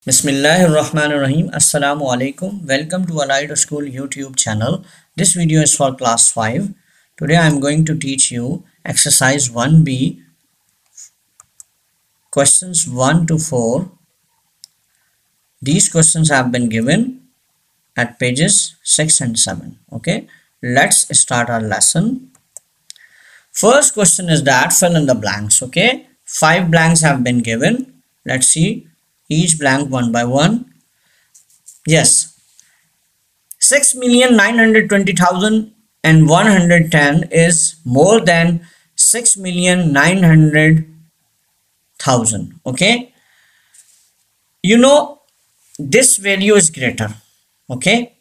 Bismillahirrahmanirrahim. Assalamu alaikum. Welcome to Allied School YouTube channel. This video is for class 5. Today I am going to teach you exercise 1B, questions 1 to 4. These questions have been given at pages 6 and 7. Okay, let's start our lesson. First question is that fill in the blanks. Okay, 5 blanks have been given. Let's see each blank one by one. Yes, 6,920,110 is more than 6,900,000. Okay, you know this value is greater. Okay,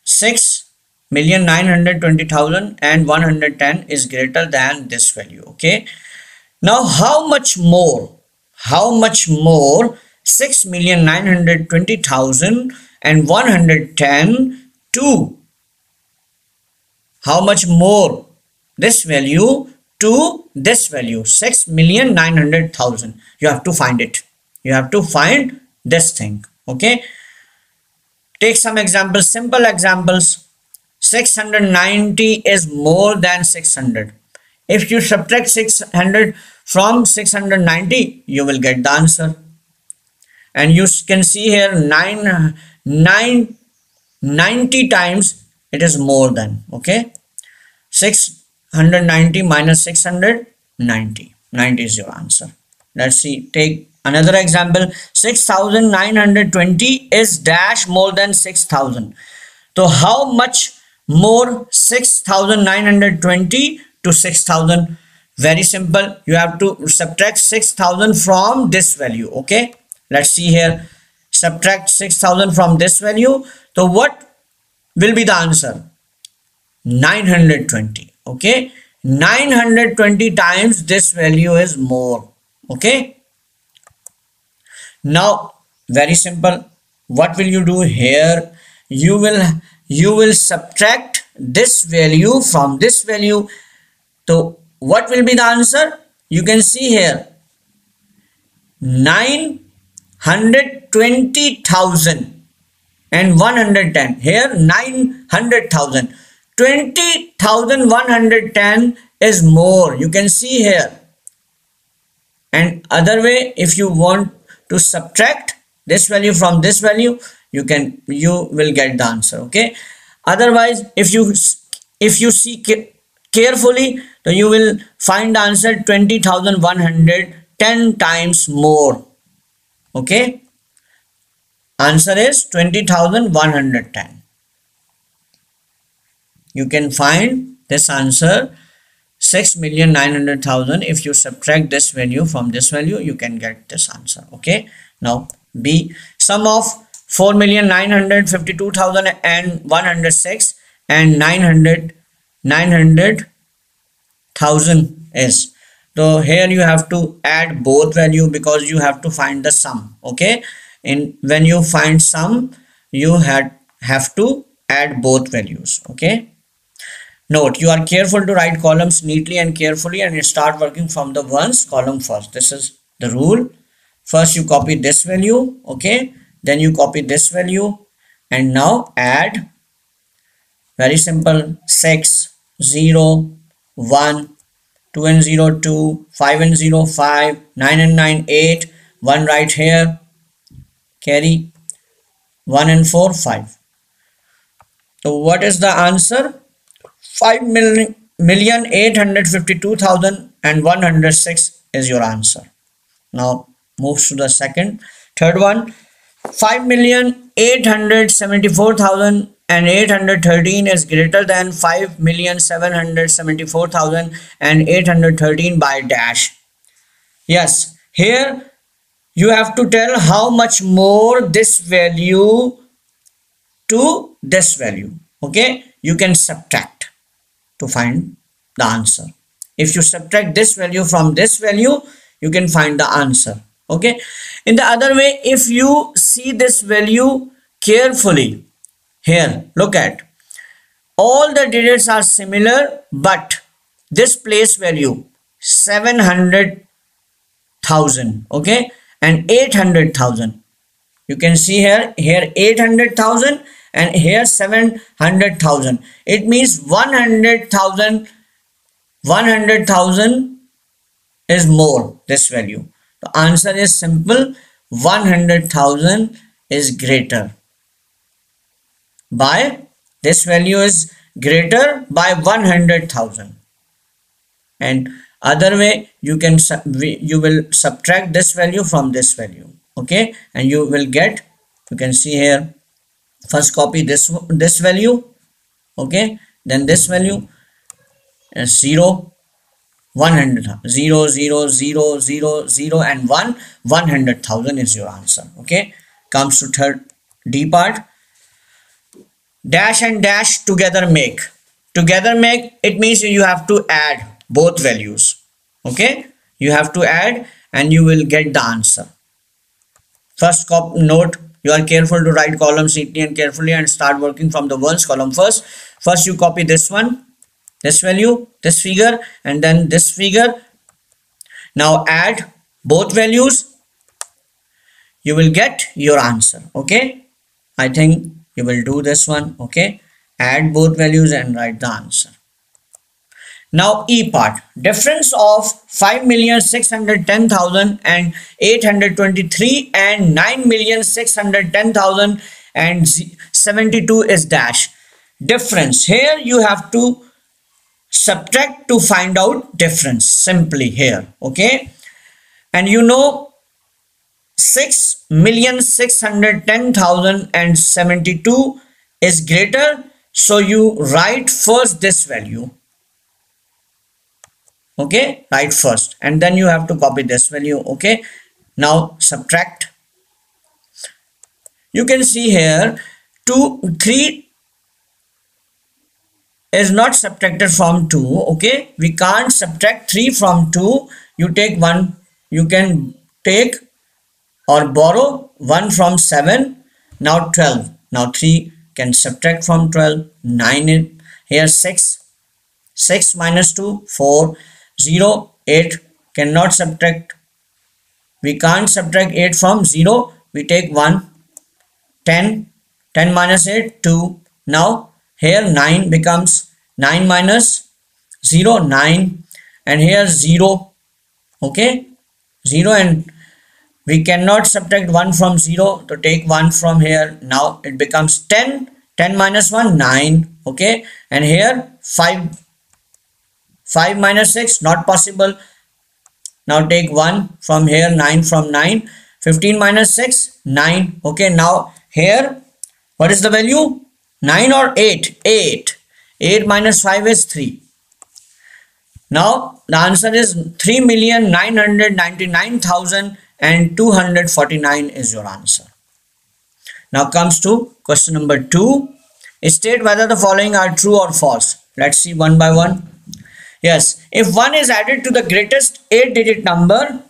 6,920,110 is greater than this value. Okay, now how much more 6,920,110 to how much more this value to this value 6,900,000. You have to find it. You have to find this thing. Okay, take some examples, simple examples. 690 is more than 600. If you subtract 600 from 690, you will get the answer. And you can see here 90 times it is more than. Okay, 690 minus 690, 90 is your answer. Let's see, take another example. 6,920 is dash more than 6,000. So how much more 6,920 to 6,000? Very simple, you have to subtract 6,000 from this value. Okay, let's see here, subtract 6,000 from this value. So what will be the answer? 920. Okay, 920 times this value is more. Okay, now very simple, what will you do here? You will subtract this value from this value. So what will be the answer? You can see here 920,000 and 110. Here 900,000. 20,110 is more. You can see here. And other way, if you want to subtract this value from this value, you will get the answer. Okay. Otherwise, if you see carefully, so you will find the answer 20,110 times more. Okay, answer is 20,110. You can find this answer 6,900,000. If you subtract this value from this value, you can get this answer. Okay, now B, sum of 4,952,106 and 900,000 is. So here you have to add both value because you have to find the sum. Okay, when you find sum, you have to add both values. Okay, note, you are careful to write columns neatly and carefully and start working from the ones column first. This is the rule. First you copy this value. Okay, then you copy this value and now add. Very simple, 6, 0, 1, 2 and 0, 2, 5 and 0, 5, 9 and 9, 8, 1 right here, carry 1 and 4, 5. So what is the answer? 5,852,106 is your answer. Now moves to the third one. 5,874,813 is greater than 5,774,813 by dash. Yes, here you have to tell how much more this value to this value. Okay, you can subtract to find the answer. If you subtract this value from this value, you can find the answer. Okay, in the other way, if you see this value carefully, here look at, all the digits are similar, but this place value 700,000, okay, and 800,000. You can see here 800,000 and here 700,000. It means 100,000 is more, this value. The answer is simple. 100,000 is greater by, this value is greater by 100,000. And other way, you will subtract this value from this value, okay, and you will get, you can see here, first copy this value, okay, then this value, and 0, 100, 0, 0, 0, 0, 0 and 1, 100,000 is your answer, okay. Comes to third D part. Dash and dash together make. Together make, it means you have to add both values, okay. You have to add and you will get the answer. First note, you are careful to write columns neatly and carefully and start working from the ones column first. First you copy this one, this value, this figure, and then this figure. Now add both values, you will get your answer, okay. I think you will do this one, okay. Add both values and write the answer. Now E part, difference of 5,610,823 and 9,610,072 is dash. Difference, here you have to subtract to find out difference simply here, okay. And you know 6,610,072 is greater, so you write first this value, okay, write first and then you have to copy this value, okay. Now subtract. You can see here 3 is not subtracted from 2, okay. We can't subtract 3 from 2. You take 1, you can take or borrow 1 from 7. Now 12. Now 3 can subtract from 12. 9 in here 6. 6 minus 2, 4. 0, 8 cannot subtract. We can't subtract 8 from 0. We take 1. 10. 10 minus 8, 2. Now here 9 becomes 9 minus 0, 9. And here 0. Okay. 0 and we cannot subtract 1 from 0 to take 1 from here. Now it becomes 10. 10 minus 1, 9. Okay. And here 5. 5 minus 6, not possible. Now take 1 from here, 9 from 9. 15 minus 6, 9. Okay, now here, what is the value? 9 or 8? 8. 8 minus 5 is 3. Now the answer is 3,999,249 is your answer. Now comes to question number 2. State whether the following are true or false. Let's see one by one. Yes, if 1 is added to the greatest 8-digit number,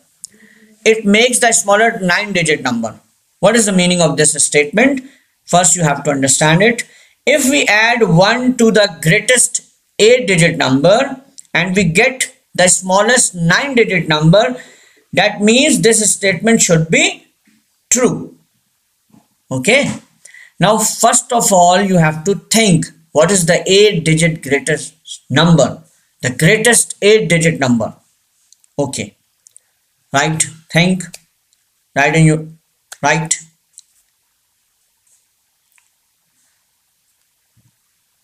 it makes the smaller 9-digit number. What is the meaning of this statement? First, you have to understand it. If we add 1 to the greatest 8-digit number and we get the smallest 9-digit number, that means this statement should be true. Okay. Now, first of all, you have to think what is the 8-digit greatest number. The greatest 8-digit number. Okay. Right. Think. Write in your right.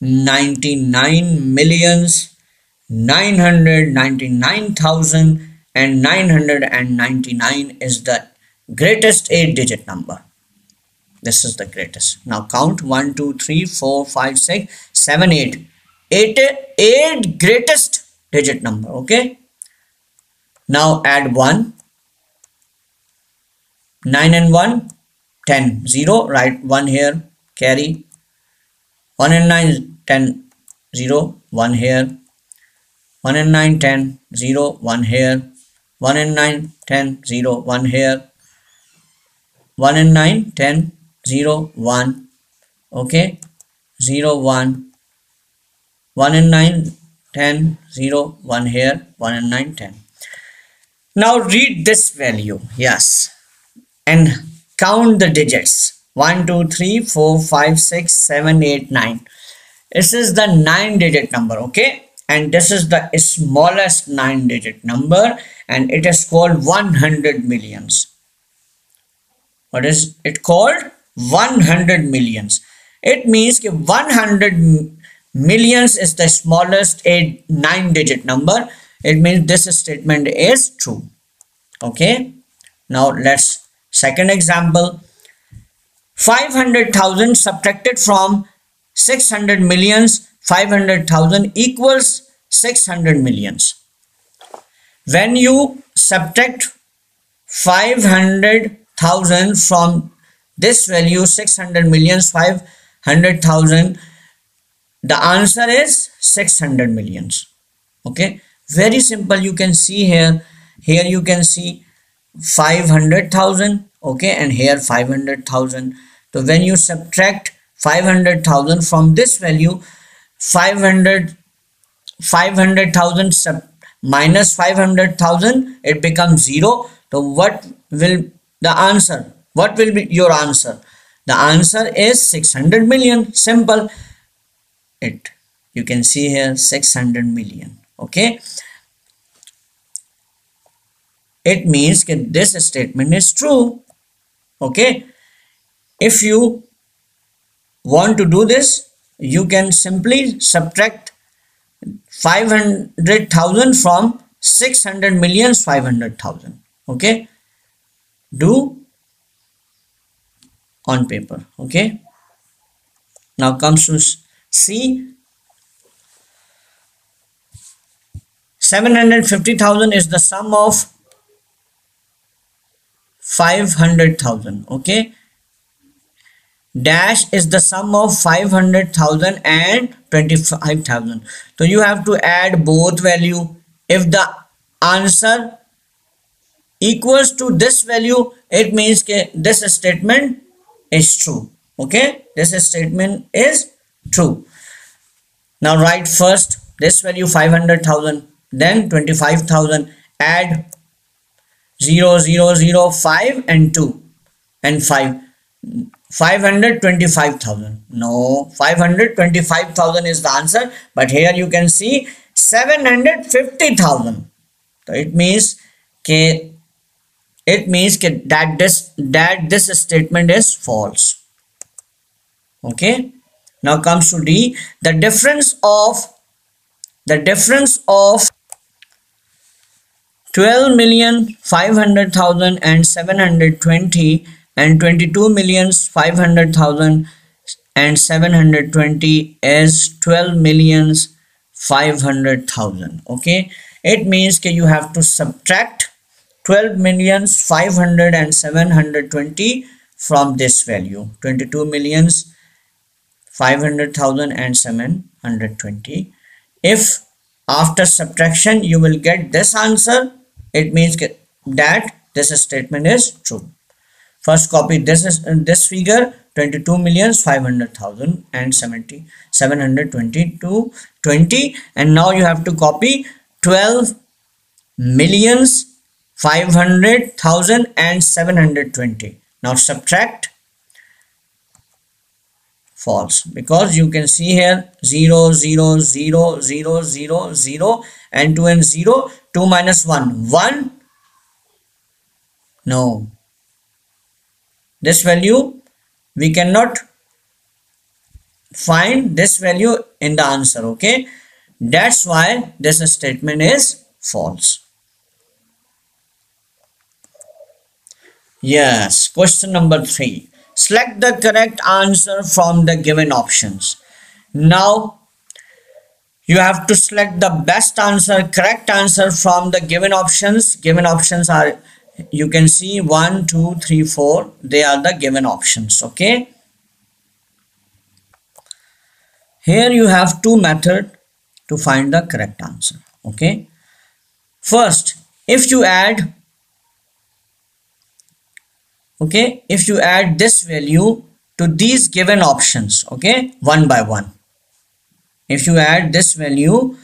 99,999,999 is the greatest 8-digit number. This is the greatest. Now count 1, 2, 3, 4, 5, 6, 7, 8. 8 greatest digit number. Okay. Now add 1. 9 and 1, 10. 0. Write 1 here. Carry. 1 and 9, 10. 0. 1 here. 1 and 9, 10. 0. 1 here. 1 and 9, 10. 0. 1 here. 1 and 9, 10. 0. 1. Okay. 0. 1. 1 and 9, 10, 0, 1 here, 1 and 9, 10. Now read this value. Yes. And count the digits. 1 2 3 4 5 6 7 8 9. This is the 9-digit number, okay, and this is the smallest 9-digit number, and it is called 100 millions. What is it called? 100 millions. It means that 100 millions is the smallest 9-digit number. It means this statement is true. Okay, now let's second example. 500,000 subtracted from 600 millions, 500,000 equals 600 millions. When you subtract 500,000 from this value 600 millions, 500,000, the answer is 600 millions. Okay, very simple. You can see here you can see 500,000, okay, and here 500,000. So when you subtract 500,000 from this value, 500,000 minus 500,000, it becomes 0. So what will the answer? What will be your answer? The answer is 600 million. Simple. You can see here 600 million. Okay, it means that this statement is true. Okay, if you want to do this, you can simply subtract 500,000 from 600 millions 500,000. Okay, do on paper. Okay, now comes to C. 750,000 is the sum of 500,000. Okay, dash is the sum of 500,000 and 25,000. So you have to add both value. If the answer equals to this value, it means that this statement is true. Okay, this statement is true. Now write first this value 500,000, then 25,000, add 0 0 0 5 and 2 and 5, 525,000. No, 525,000 is the answer, but here you can see 750,000. So it means that this statement is false. Okay, now comes to D. The difference of 12,500,000 and 720 and 22,500,000 and 720 is 12,500,000. Okay, it means that you have to subtract 12,500,000 and 720 from this value, 22,500,000 and 720. If after subtraction you will get this answer, it means that this statement is true. First copy this figure, 22,500,000 and 720 to 20, and now you have to copy 12,500,000 and 720. Now subtract. False, because you can see here 0 0 0 0 0 0 and 2 and 0. 2 minus 1 1. No, this value we cannot find this value in the answer. Okay, that's why this statement is false. Yes, question number 3. Select the correct answer from the given options. Now you have to select the best answer, correct answer from the given options. Given options are, you can see 1 2 3 4, they are the given options. Okay, here you have two methods to find the correct answer. Okay, first, if you add this value to these given options, okay, one by one. If you add this value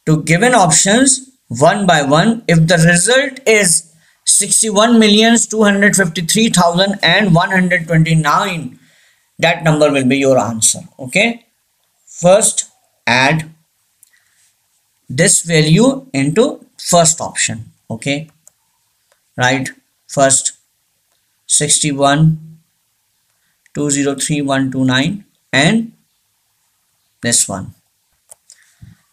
to given options one by one, if the result is 61,253,129. That number will be your answer. Okay, first add this value into first option. Okay, right, first 61,203,129 and this one.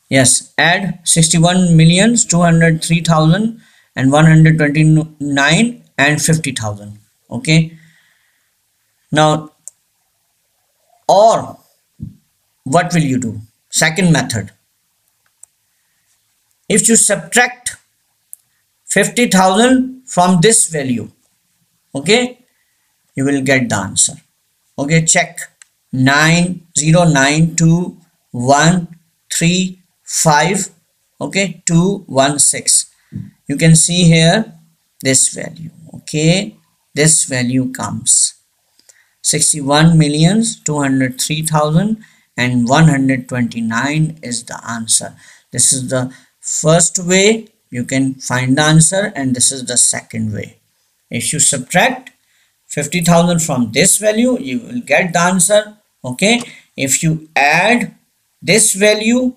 Yes, add 61,203,129 and 50,000. Okay, now, or what will you do? Second method, if you subtract 50,000 from this value, okay, you will get the answer. Okay, check 9092135, okay, 216. You can see here this value. Okay, this value comes 61,203,129 is the answer. This is the first way you can find the answer, and this is the second way. If you subtract 50,000 from this value, you will get the answer. Okay, if you add this value,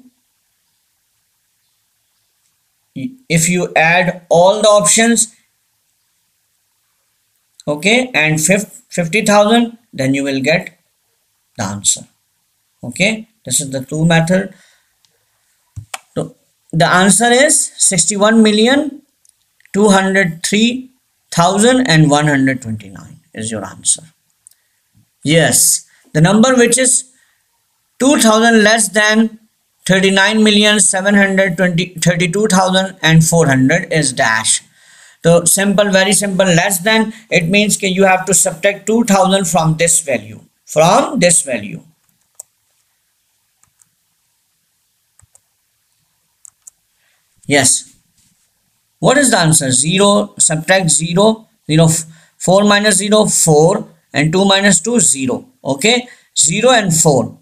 if you add all the options, okay, and 50,000, then you will get the answer. Okay, this is the two method. So the answer is 61,203,129 is your answer. Yes, the number which is 2,000 less than 39,732,400 is dash. So simple, very simple. Less than, it means that you have to subtract 2,000 from this value. From this value. Yes. What is the answer? 0, subtract 0, 0, 4 minus 0, 4, and 2 minus 2, 0. Okay, 0 and 4.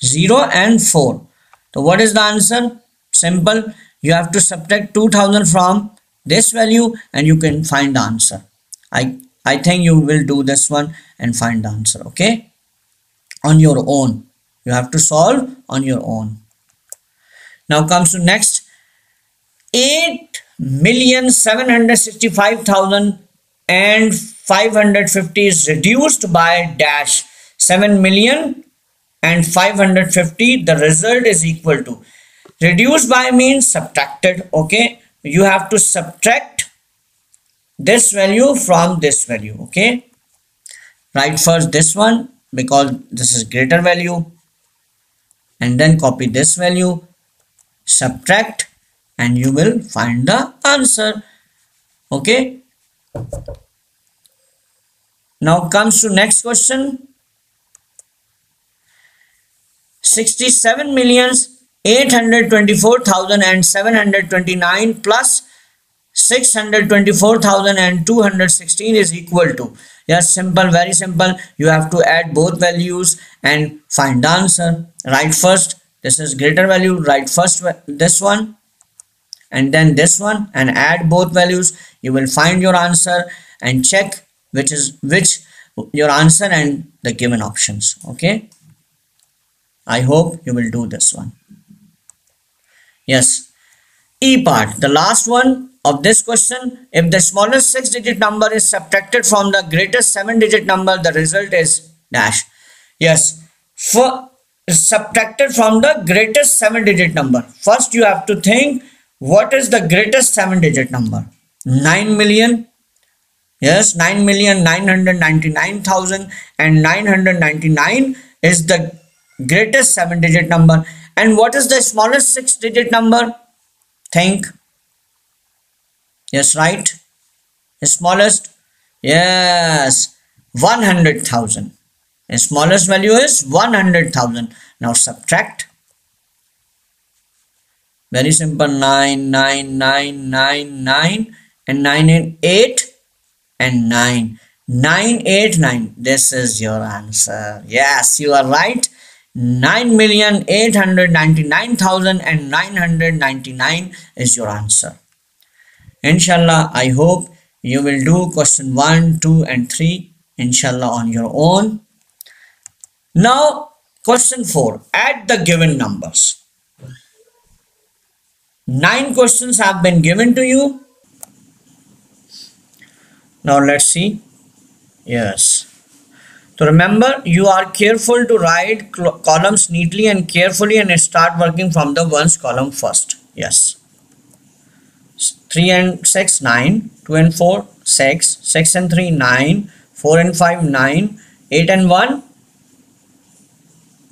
0 and 4. So what is the answer? Simple. You have to subtract 2,000 from this value and you can find the answer. I think you will do this one and find the answer. Okay, on your own. You have to solve on your own. Now comes to next. 8,765,550 is reduced by dash 7,550,000. The result is equal to, reduced by means subtracted. Okay, you have to subtract this value from this value. Okay, write first this one because this is greater value, and then copy this value, subtract, and you will find the answer. Okay, now comes to next question. 67,824,729 plus 624,216 is equal to, yes, simple, very simple. You have to add both values and find the answer. Write first, this is greater value, write first this one and then this one and add both values. You will find your answer and check which is which your answer and the given options. Okay, I hope you will do this one. Yes, E part, the last one of this question. If the smallest 6-digit number is subtracted from the greatest 7-digit number, the result is dash. Yes, for subtracted from the greatest 7-digit number. First you have to think, what is the greatest 7-digit number? 9 million. Yes, 9,999,999 is the greatest 7-digit number. And what is the smallest 6-digit number? Think. Yes, right. The smallest. Yes, 100,000. The smallest value is 100,000. Now subtract. Very simple. 99999 and 9 and 8 and 9. 989. This is your answer. Yes, you are right. 9,899,999 is your answer. Inshallah, I hope you will do question 1, 2 and 3 inshallah on your own. Now question 4, add the given numbers. 9 questions have been given to you. Now let's see. Yes. So remember, you are careful to write columns neatly and carefully and start working from the ones column first. Yes. 3 and 6, 9, 2 and 4, 6, 6 and 3, 9, 4 and 5, 9, 8 and 1,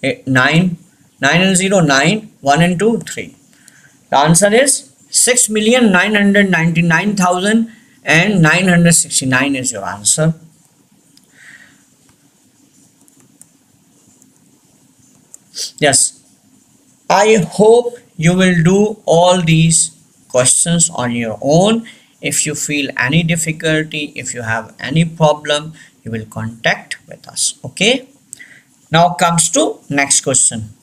8, 9, 9 and 0, 9, 1 and 2, 3. The answer is 6,999,969 is your answer. Yes, I hope you will do all these questions on your own. If you feel any difficulty, if you have any problem, you will contact with us. Okay. Now comes to next question.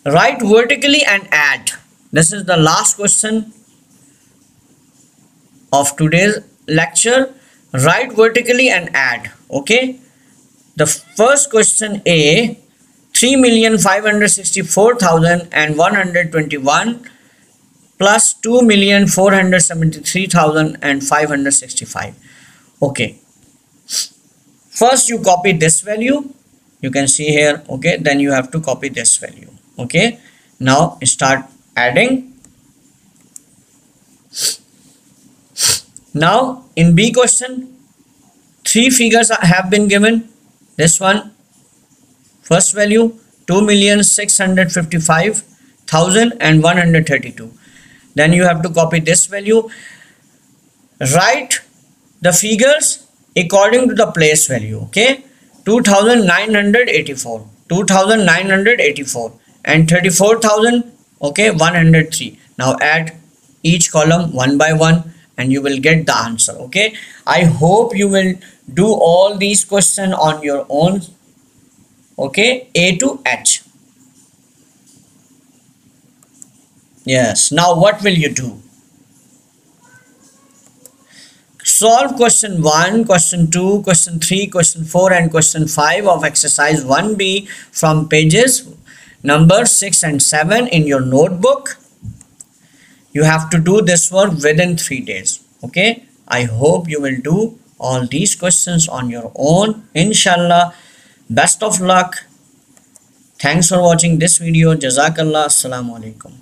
Write vertically and add. This is the last question of today's lecture. Write vertically and add. Okay. The first question A, 3,564,121 plus 2,473,565. Okay. First you copy this value. You can see here. Okay. Then you have to copy this value. Okay. Now start adding. Now in B question, 3 figures have been given. This one, first value 2,655,132. Then you have to copy this value. Write the figures according to the place value. Okay, 2,984, 2,984 and 34,000. Okay, 103. Now add each column one by one and you will get the answer. Okay, I hope you will do all these questions on your own. Okay, A to H. Yes, now what will you do? Solve question 1, question 2, question 3, question 4 and question 5 of exercise 1B from pages number 6 and 7 in your notebook. You have to do this work within 3 days. Okay, I hope you will do all these questions on your own. Inshallah. Best of luck. Thanks for watching this video. Jazakallah. Assalamu alaikum.